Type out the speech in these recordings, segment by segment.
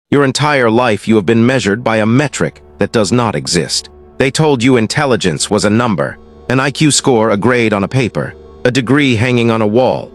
Your entire life you have been measured by a metric that does not exist. They told you intelligence was a number, an IQ score a grade on a paper, a degree hanging on a wall.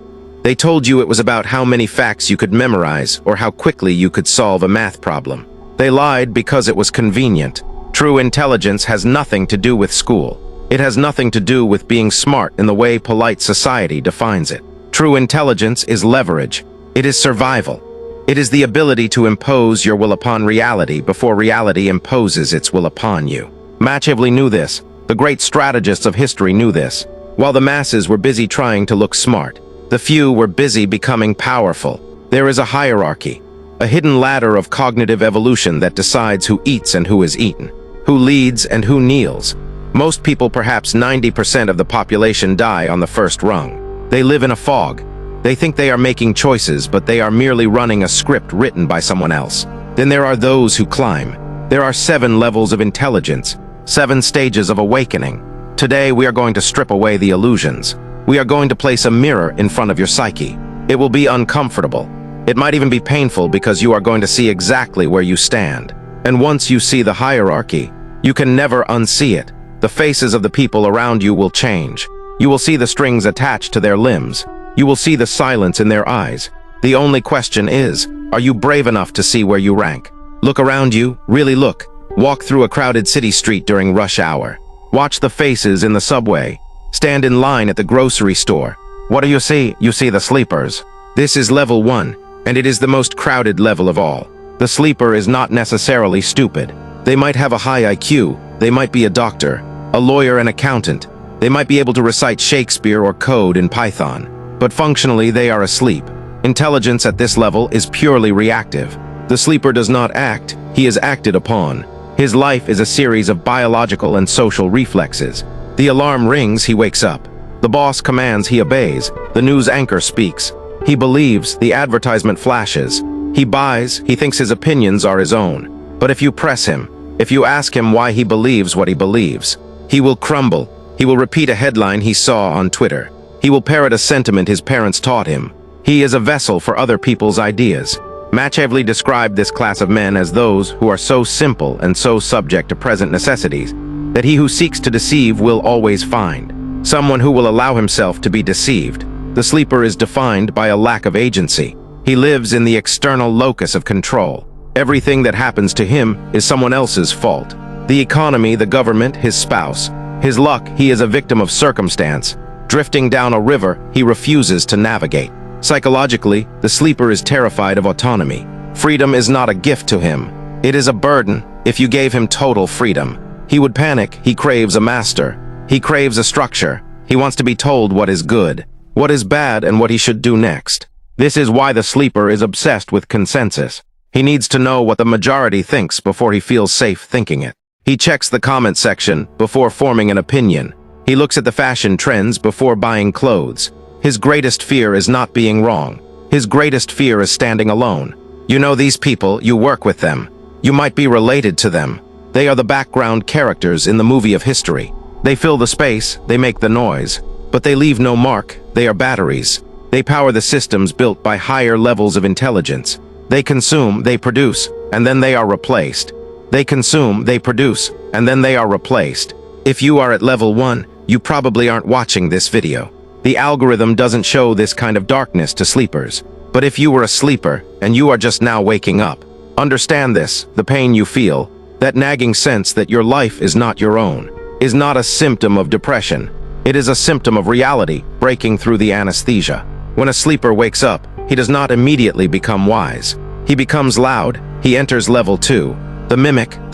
They told you it was about how many facts you could memorize or how quickly you could solve a math problem. They lied because it was convenient. True intelligence has nothing to do with school. It has nothing to do with being smart in the way polite society defines it. True intelligence is leverage. It is survival. It is the ability to impose your will upon reality before reality imposes its will upon you. Machiavelli knew this. The great strategists of history knew this. While the masses were busy trying to look smart, the few were busy becoming powerful. There is a hierarchy, a hidden ladder of cognitive evolution that decides who eats and who is eaten, who leads and who kneels. Most people, perhaps 90% of the population, die on the first rung. They live in a fog. They think they are making choices, but they are merely running a script written by someone else. Then there are those who climb. There are 7 levels of intelligence, 7 stages of awakening. Today we are going to strip away the illusions. We are going to place a mirror in front of your psyche. It will be uncomfortable. It might even be painful because you are going to see exactly where you stand. And once you see the hierarchy, you can never unsee it. The faces of the people around you will change. You will see the strings attached to their limbs. You will see the silence in their eyes. The only question is, are you brave enough to see where you rank? Look around you, really look. Walk through a crowded city street during rush hour. Watch the faces in the subway. Stand in line at the grocery store. What do you see? You see the sleepers. This is level 1, and it is the most crowded level of all. The sleeper is not necessarily stupid. They might have a high IQ. They might be a doctor, a lawyer, an accountant. They might be able to recite Shakespeare or code in Python. But functionally, they are asleep. Intelligence at this level is purely reactive. The sleeper does not act, he is acted upon. His life is a series of biological and social reflexes. The alarm rings, he wakes up. The boss commands, he obeys. The news anchor speaks. He believes, the advertisement flashes. He buys, he thinks his opinions are his own. But if you press him, if you ask him why he believes what he believes, he will crumble. He will repeat a headline he saw on Twitter. He will parrot a sentiment his parents taught him. He is a vessel for other people's ideas. Machiavelli described this class of men as those who are so simple and so subject to present necessities that he who seeks to deceive will always find someone who will allow himself to be deceived. The sleeper is defined by a lack of agency. He lives in the external locus of control. Everything that happens to him is someone else's fault. The economy, the government, his spouse. His luck, he is a victim of circumstance. Drifting down a river, he refuses to navigate. Psychologically, the sleeper is terrified of autonomy. Freedom is not a gift to him. It is a burden. If you gave him total freedom, he would panic. He craves a master. He craves a structure. He wants to be told what is good, what is bad, and what he should do next. This is why the sleeper is obsessed with consensus. He needs to know what the majority thinks before he feels safe thinking it. He checks the comment section before forming an opinion. He looks at the fashion trends before buying clothes. His greatest fear is not being wrong. His greatest fear is standing alone. You know these people, you work with them. You might be related to them. They are the background characters in the movie of history. They fill the space, they make the noise, but they leave no mark. They are batteries. They power the systems built by higher levels of intelligence. They consume, they produce, and then they are replaced. They consume, they produce, and then they are replaced. If you are at level 1, you probably aren't watching this video. The algorithm doesn't show this kind of darkness to sleepers. But if you were a sleeper, and you are just now waking up, understand this, the pain you feel, that nagging sense that your life is not your own, is not a symptom of depression. It is a symptom of reality breaking through the anesthesia. When a sleeper wakes up, he does not immediately become wise. He becomes loud, he enters level 2. The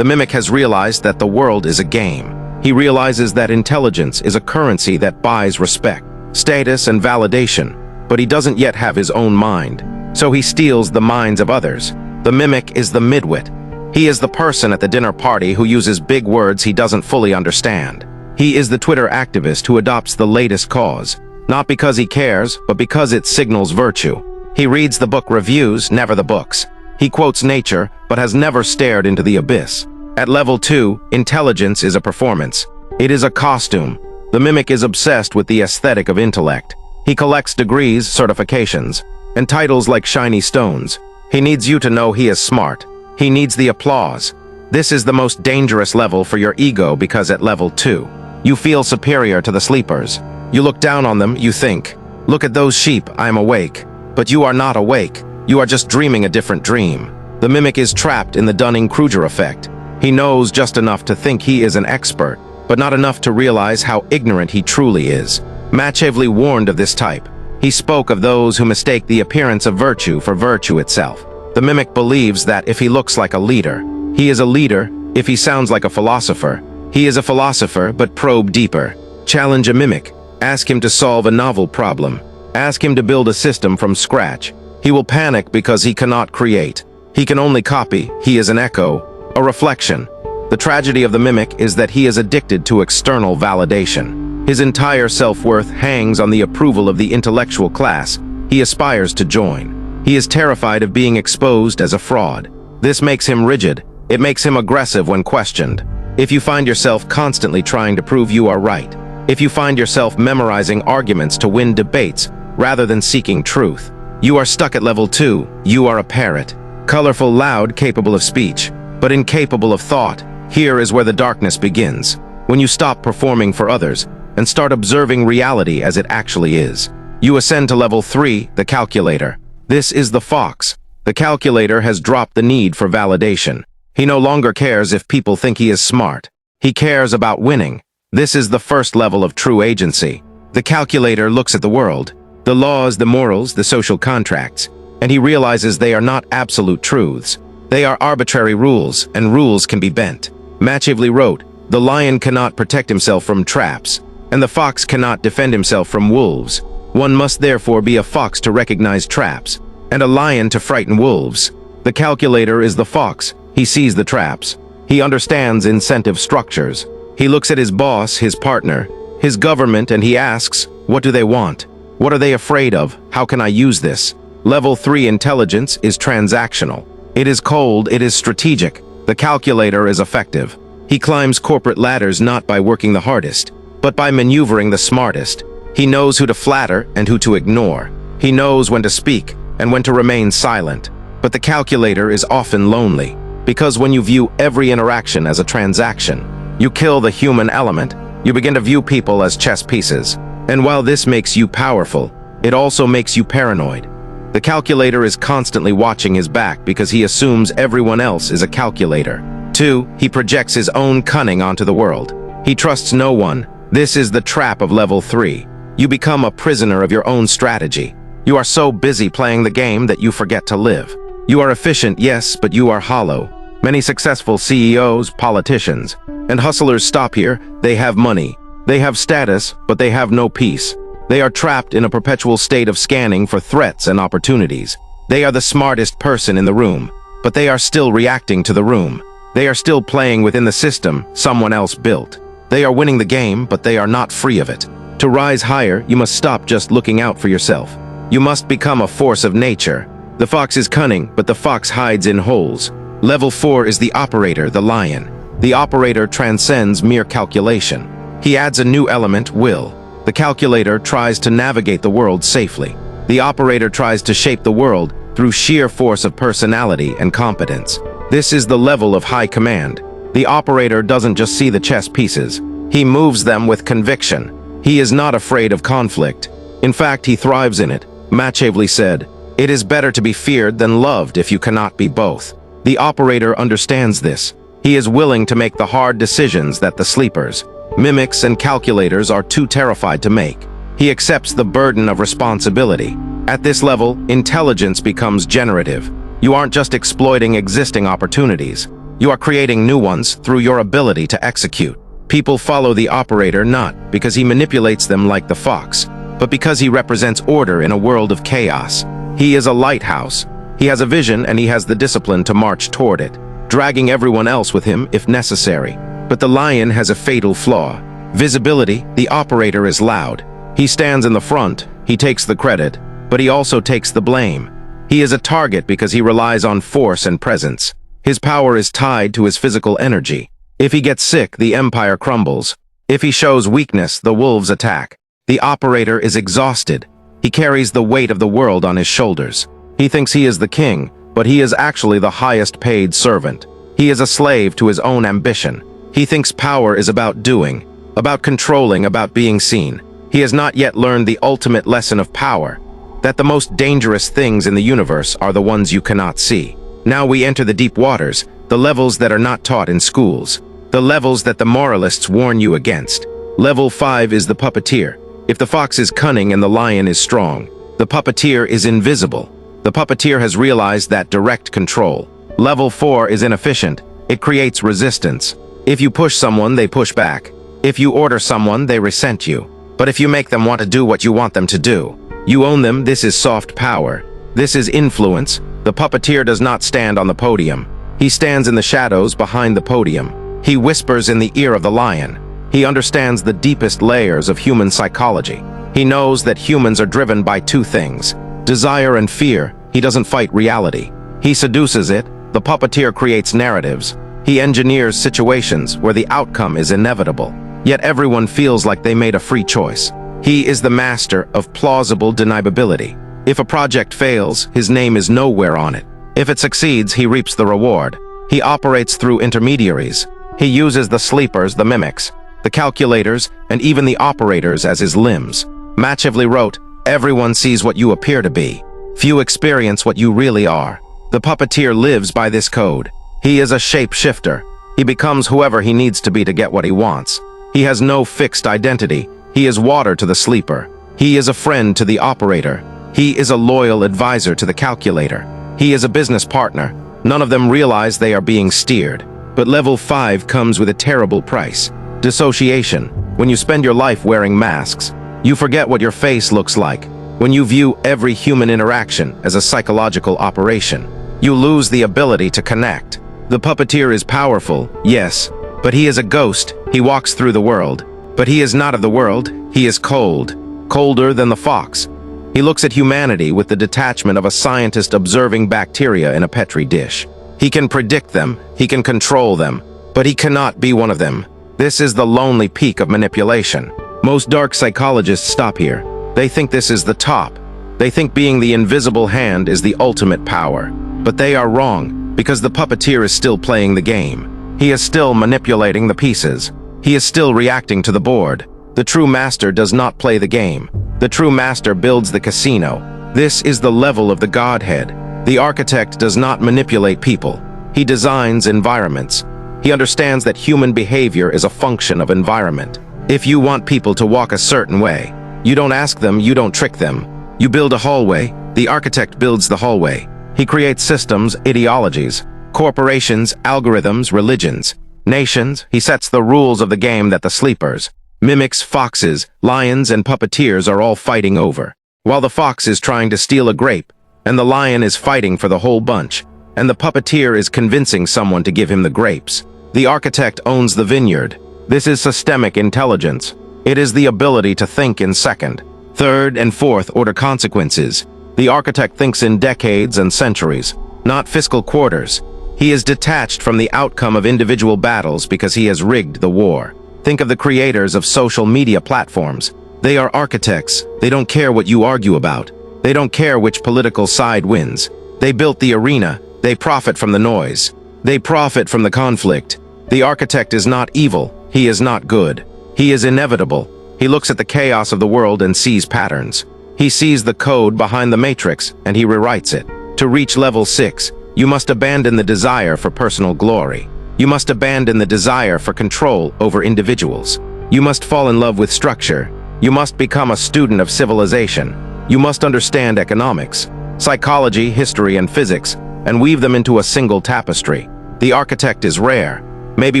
mimic has realized that the world is a game. He realizes that intelligence is a currency that buys respect, status, and validation, but he doesn't yet have his own mind, so he steals the minds of others. The mimic is the midwit. He is the person at the dinner party who uses big words he doesn't fully understand. He is the Twitter activist who adopts the latest cause, not because he cares, but because it signals virtue. He reads the book reviews, never the books. He quotes nature, but has never stared into the abyss. At level 2, intelligence is a performance. It is a costume. The mimic is obsessed with the aesthetic of intellect. He collects degrees, certifications, and titles like shiny stones. He needs you to know he is smart. He needs the applause. This is the most dangerous level for your ego because at level 2, you feel superior to the sleepers. You look down on them, you think, look at those sheep, I am awake. But you are not awake. You are just dreaming a different dream. The mimic is trapped in the Dunning-Kruger effect. He knows just enough to think he is an expert, but not enough to realize how ignorant he truly is. Machiavelli warned of this type. He spoke of those who mistake the appearance of virtue for virtue itself. The mimic believes that if he looks like a leader, he is a leader. If he sounds like a philosopher, he is a philosopher, but probe deeper. Challenge a mimic. Ask him to solve a novel problem. Ask him to build a system from scratch. He will panic because he cannot create. He can only copy. He is an echo, a reflection. The tragedy of the mimic is that he is addicted to external validation. His entire self-worth hangs on the approval of the intellectual class he aspires to join. He is terrified of being exposed as a fraud. This makes him rigid. It makes him aggressive when questioned. If you find yourself constantly trying to prove you are right, if you find yourself memorizing arguments to win debates rather than seeking truth, you are stuck at level 2. You are a parrot. Colorful, loud, capable of speech, but incapable of thought. Here is where the darkness begins. When you stop performing for others and start observing reality as it actually is. You ascend to level 3, the calculator. This is the fox. The calculator has dropped the need for validation. He no longer cares if people think he is smart. He cares about winning. This is the first level of true agency. The calculator looks at the world, the laws, the morals, the social contracts, and he realizes they are not absolute truths. They are arbitrary rules, and rules can be bent. Machiavelli wrote, "The lion cannot protect himself from traps, and the fox cannot defend himself from wolves. One must therefore be a fox to recognize traps, and a lion to frighten wolves." The calculator is the fox. He sees the traps. He understands incentive structures. He looks at his boss, his partner, his government, and he asks, what do they want? What are they afraid of? How can I use this? Level 3 intelligence is transactional. It is cold, it is strategic. The calculator is effective. He climbs corporate ladders not by working the hardest, but by maneuvering the smartest. He knows who to flatter and who to ignore. He knows when to speak and when to remain silent. But the calculator is often lonely, because when you view every interaction as a transaction, you kill the human element. You begin to view people as chess pieces. And while this makes you powerful, it also makes you paranoid. The calculator is constantly watching his back because he assumes everyone else is a calculator. 2, he projects his own cunning onto the world. He trusts no one. This is the trap of level 3. You become a prisoner of your own strategy. You are so busy playing the game that you forget to live. You are efficient, yes, but you are hollow. Many successful CEOs, politicians, and hustlers stop here. They have money. They have status, but they have no peace. They are trapped in a perpetual state of scanning for threats and opportunities. They are the smartest person in the room, but they are still reacting to the room. They are still playing within the system someone else built. They are winning the game, but they are not free of it. To rise higher, you must stop just looking out for yourself. You must become a force of nature. The fox is cunning, but the fox hides in holes. Level 4 is the operator, the lion. The operator transcends mere calculation. He adds a new element, will. The calculator tries to navigate the world safely. The operator tries to shape the world through sheer force of personality and competence. This is the level of high command. The operator doesn't just see the chess pieces. He moves them with conviction. He is not afraid of conflict. In fact, he thrives in it. Machiavelli said, "It is better to be feared than loved if you cannot be both." The operator understands this. He is willing to make the hard decisions that the sleepers, mimics, and calculators are too terrified to make. He accepts the burden of responsibility. At this level, intelligence becomes generative. You aren't just exploiting existing opportunities. You are creating new ones through your ability to execute. People follow the operator not because he manipulates them like the fox, but because he represents order in a world of chaos. He is a lighthouse. He has a vision and he has the discipline to march toward it, dragging everyone else with him if necessary. But the lion has a fatal flaw. Visibility. The operator is loud. He stands in the front. He takes the credit, but he also takes the blame. He is a target because he relies on force and presence. His power is tied to his physical energy. If he gets sick, the empire crumbles. If he shows weakness, the wolves attack. The operator is exhausted. He carries the weight of the world on his shoulders. He thinks he is the king, but he is actually the highest paid servant. He is a slave to his own ambition. He thinks power is about doing, about controlling, about being seen. He has not yet learned the ultimate lesson of power, that the most dangerous things in the universe are the ones you cannot see. Now we enter the deep waters, the levels that are not taught in schools, the levels that the moralists warn you against. Level 5 is the Puppeteer. If the fox is cunning and the lion is strong, the Puppeteer is invisible. The Puppeteer has realized that direct control. Level 4 is inefficient. It creates resistance. If you push someone, they push back. If you order someone, they resent you. But if you make them want to do what you want them to do, you own them. This is soft power. This is influence. The Puppeteer does not stand on the podium. He stands in the shadows behind the podium. He whispers in the ear of the lion. He understands the deepest layers of human psychology. He knows that humans are driven by two things, desire and fear. He doesn't fight reality. He seduces it. The Puppeteer creates narratives. He engineers situations where the outcome is inevitable. Yet everyone feels like they made a free choice. He is the master of plausible deniability. If a project fails, his name is nowhere on it. If it succeeds, he reaps the reward. He operates through intermediaries. He uses the sleepers, the mimics, the calculators, and even the operators as his limbs. Machiavelli wrote, "Everyone sees what you appear to be. Few experience what you really are." The Puppeteer lives by this code. He is a shapeshifter. He becomes whoever he needs to be to get what he wants. He has no fixed identity. He is water to the sleeper. He is a friend to the operator. He is a loyal advisor to the calculator. He is a business partner. None of them realize they are being steered. But level 5 comes with a terrible price. Dissociation. When you spend your life wearing masks, you forget what your face looks like. When you view every human interaction as a psychological operation, you lose the ability to connect. The Puppeteer is powerful, yes, but he is a ghost. He walks through the world. But he is not of the world. He is cold, colder than the fox. He looks at humanity with the detachment of a scientist observing bacteria in a petri dish. He can predict them, he can control them, but he cannot be one of them. This is the lonely peak of manipulation. Most dark psychologists stop here. They think this is the top. They think being the invisible hand is the ultimate power. But they are wrong, because the Puppeteer is still playing the game. He is still manipulating the pieces. He is still reacting to the board. The true master does not play the game. The true master builds the casino. This is the level of the Godhead. The architect does not manipulate people. He designs environments. He understands that human behavior is a function of environment. If you want people to walk a certain way, you don't ask them, you don't trick them. You build a hallway. The architect builds the hallway. He creates systems, ideologies, corporations, algorithms, religions, nations. He sets the rules of the game that the sleepers, mimics, foxes, lions, and puppeteers are all fighting over. While the fox is trying to steal a grape, and the lion is fighting for the whole bunch, and the puppeteer is convincing someone to give him the grapes. The architect owns the vineyard. This is systemic intelligence. It is the ability to think in second, third, and fourth order consequences. The architect thinks in decades and centuries, not fiscal quarters. He is detached from the outcome of individual battles because he has rigged the war. Think of the creators of social media platforms. They are architects. They don't care what you argue about. They don't care which political side wins. They built the arena. They profit from the noise. They profit from the conflict. The architect is not evil. He is not good. He is inevitable. He looks at the chaos of the world and sees patterns. He sees the code behind the matrix and he rewrites it. To reach level 6, you must abandon the desire for personal glory. You must abandon the desire for control over individuals. You must fall in love with structure. You must become a student of civilization. You must understand economics, psychology, history, and physics, and weave them into a single tapestry. The architect is rare. Maybe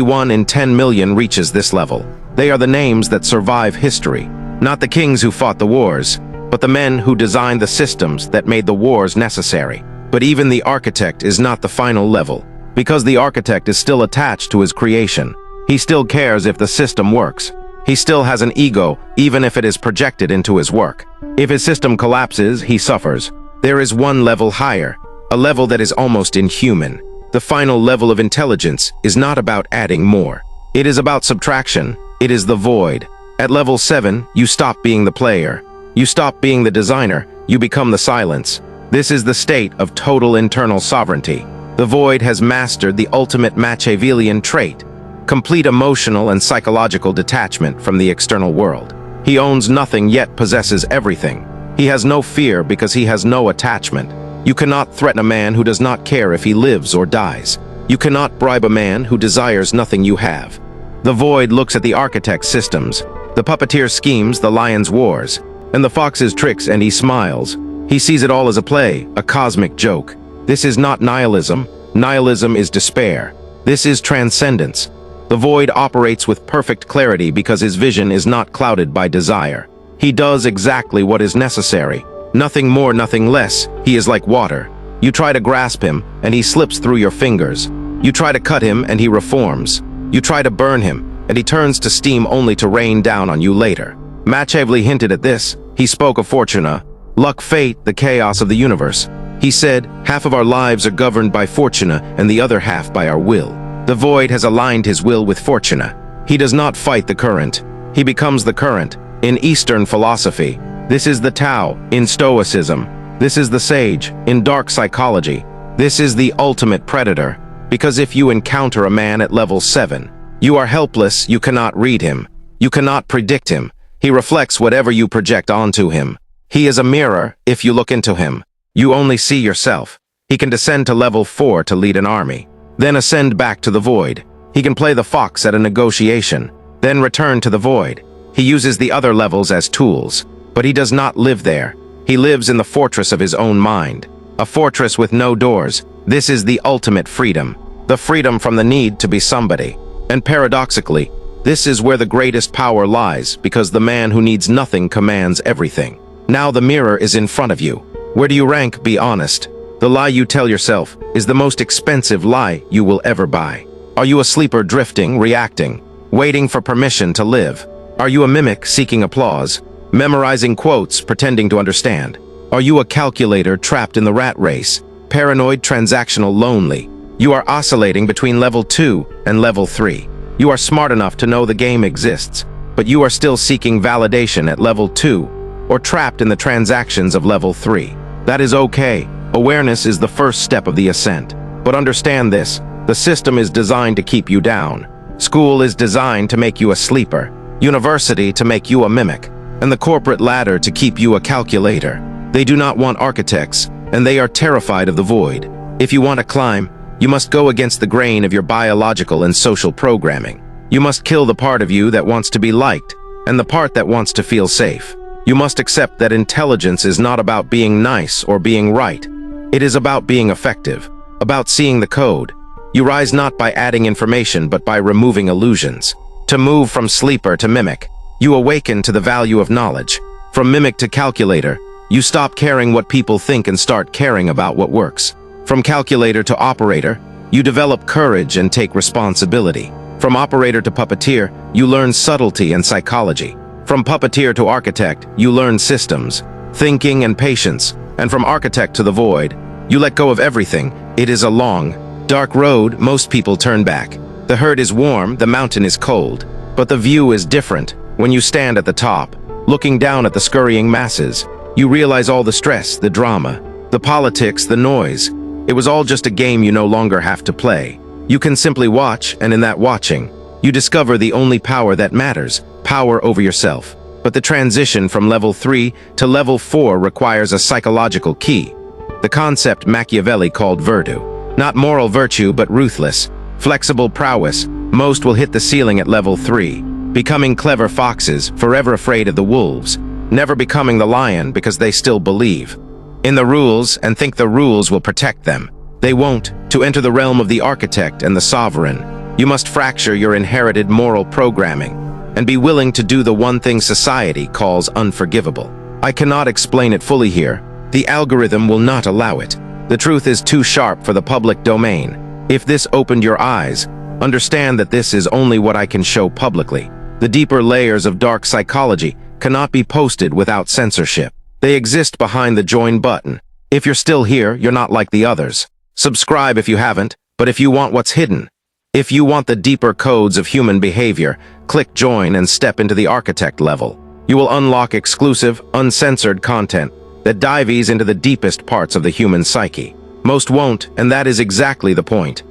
1 in 10 million reaches this level. They are the names that survive history, not the kings who fought the wars, but the men who designed the systems that made the wars necessary. But even the architect is not the final level, because the architect is still attached to his creation. He still cares if the system works. He still has an ego, even if it is projected into his work. If his system collapses, he suffers. There is one level higher, a level that is almost inhuman. The final level of intelligence is not about adding more. It is about subtraction. It is the void. At level 7, you stop being the player. You stop being the designer. You become the silence. This is the state of total internal sovereignty. The void has mastered the ultimate Machiavellian trait, complete emotional and psychological detachment from the external world. He owns nothing yet possesses everything. He has no fear because he has no attachment. You cannot threaten a man who does not care if he lives or dies. You cannot bribe a man who desires nothing you have. The void looks at the architect's systems, the puppeteer's schemes, the lion's wars, and the fox's tricks, and he smiles. He sees it all as a play, a cosmic joke. This is not nihilism. Nihilism is despair. This is transcendence. The void operates with perfect clarity because his vision is not clouded by desire. He does exactly what is necessary. Nothing more, nothing less. He is like water. You try to grasp him, and he slips through your fingers. You try to cut him, and he reforms. You try to burn him, and he turns to steam only to rain down on you later. Machiavelli hinted at this. He spoke of fortuna, luck, fate, the chaos of the universe. He said, half of our lives are governed by fortuna and the other half by our will. The void has aligned his will with fortuna. He does not fight the current. He becomes the current. In Eastern philosophy, this is the Tao. In Stoicism, this is the sage. In dark psychology, this is the ultimate predator. Because if you encounter a man at level 7, you are helpless, you cannot read him. You cannot predict him. He reflects whatever you project onto him. He is a mirror. If you look into him, you only see yourself. He can descend to level 4 to lead an army, then ascend back to the void. He can play the fox at a negotiation, then return to the void. He uses the other levels as tools, but he does not live there. He lives in the fortress of his own mind, a fortress with no doors. This is the ultimate freedom, the freedom from the need to be somebody. And paradoxically, this is where the greatest power lies, because the man who needs nothing commands everything. Now the mirror is in front of you. Where do you rank? Be honest. The lie you tell yourself is the most expensive lie you will ever buy. Are you a sleeper drifting, reacting, waiting for permission to live? Are you a mimic seeking applause, memorizing quotes, pretending to understand? Are you a calculator trapped in the rat race, paranoid, transactional, lonely? You are oscillating between level 2 and level 3. You are smart enough to know the game exists, but you are still seeking validation at level 2 or trapped in the transactions of level 3. That is okay. Awareness is the first step of the ascent. But understand this, the system is designed to keep you down. School is designed to make you a sleeper, university to make you a mimic, and the corporate ladder to keep you a calculator. They do not want architects, and they are terrified of the void. If you want to climb, you must go against the grain of your biological and social programming. You must kill the part of you that wants to be liked, and the part that wants to feel safe. You must accept that intelligence is not about being nice or being right. It is about being effective, about seeing the code. You rise not by adding information, but by removing illusions. To move from sleeper to mimic, you awaken to the value of knowledge. From mimic to calculator, you stop caring what people think and start caring about what works. From calculator to operator, you develop courage and take responsibility. From operator to puppeteer, you learn subtlety and psychology. From puppeteer to architect, you learn systems, thinking and patience. And from architect to the void, you let go of everything. It is a long, dark road. Most people turn back. The herd is warm, the mountain is cold. But the view is different. When you stand at the top, looking down at the scurrying masses, you realize all the stress, the drama, the politics, the noise. It was all just a game you no longer have to play. You can simply watch, and in that watching, you discover the only power that matters, power over yourself. But the transition from level 3 to level 4 requires a psychological key. The concept Machiavelli called virtue. Not moral virtue, but ruthless, flexible prowess. Most will hit the ceiling at level 3, becoming clever foxes, forever afraid of the wolves, never becoming the lion because they still believe in the rules and think the rules will protect them. They won't. To enter the realm of the architect and the sovereign, you must fracture your inherited moral programming and be willing to do the one thing society calls unforgivable. I cannot explain it fully here. The algorithm will not allow it. The truth is too sharp for the public domain. If this opened your eyes, understand that this is only what I can show publicly. The deeper layers of dark psychology cannot be posted without censorship. They exist behind the join button. If you're still here, you're not like the others. Subscribe if you haven't, but if you want what's hidden, if you want the deeper codes of human behavior, click join and step into the architect level. You will unlock exclusive, uncensored content that dives into the deepest parts of the human psyche. Most won't, and that is exactly the point.